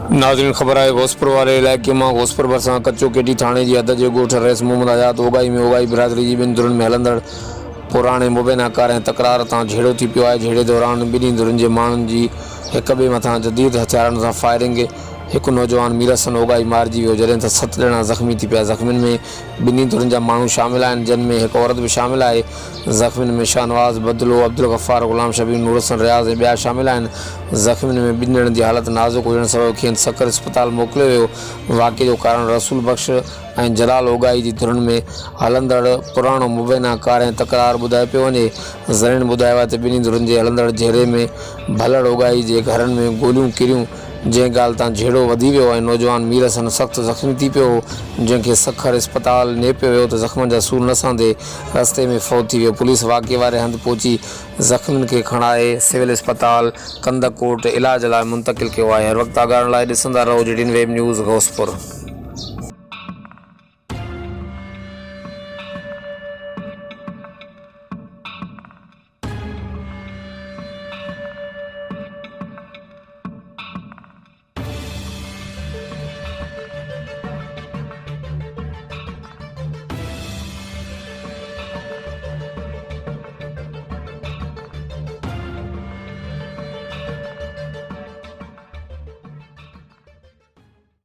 नाज़रीन ख़बर है घोसपुर वाले इलाइक़े में घोसपुर भरिसां कच्चो केटी थाणे जी हद जे ॻोठ रईस मोहम्मद आज़ाद ओगाई में ओगाई बिरादरी जी ॿिनि धुरनि में हलंदड़ पुराणे मुबैना कार ऐं तकरार तां झेड़ो थी पियो आहे। झेड़े दौरान ॿिन्ही धुरनि जे माण्हुनि जी हिक ॿिए मथां जदीद हथियारनि सां फायरिंग। एक नौजवान मीरसन ओगाई मारिजी वियो जॾहिं त 7 ॼणा ज़ख़्मी थी पिया। ज़ख़्मियुनि में ॿिन्ही धुरनि जा माण्हू शामिल आहिनि, जिन में हिकु औरत भी शामिल आहे। ज़ख़्मियुनि में शाहनवाज़ बदलो, अब्दुल गफ़ार, गुलाम शबीर, नूरसन, रियाज़ ऐं ॿिया शामिल आहिनि। ज़ख़्मियुनि में 2 ॼणनि जी हालत नाज़ुक हुजण सबबि खेनि सकर अस्पताल मोकिलियो वियो। वाक़े जो कारण रसूल बख़्श ऐं जलाल ओगाई जी धुरनि में हलंदड़ पुराणो मुबैना कार ऐं तकरार ॿुधाए पियो वञे। ज़रीन ॿुधायो आहे त ॿिन्ही धुरनि जे हलंदड़ झेड़े में भलड़ ओगाई जे घरनि में गोलियूं किरियूं, जंहिं ॻाल्हि तां झेड़ो वधी वियो ऐं नौजवान मीरसन सख़्तु ज़ख़्मी थी पियो, जंहिंखे सखर अस्पताल नेपियो वियो त ज़ख़्मनि जा सूर न सहंदे रस्ते में फ़ौत थी वियो। पुलिस वाक़े वारे हंधि पहुची ज़ख़्मियुनि खे खणाए सिविल अस्पताल कंदकोट इलाज लाइ मुंतक़िल कयो आहे। हर वक़्तु आगाहण लाइ ॾिसंदा रहो JDN वेब न्यूज़ घोसपुर।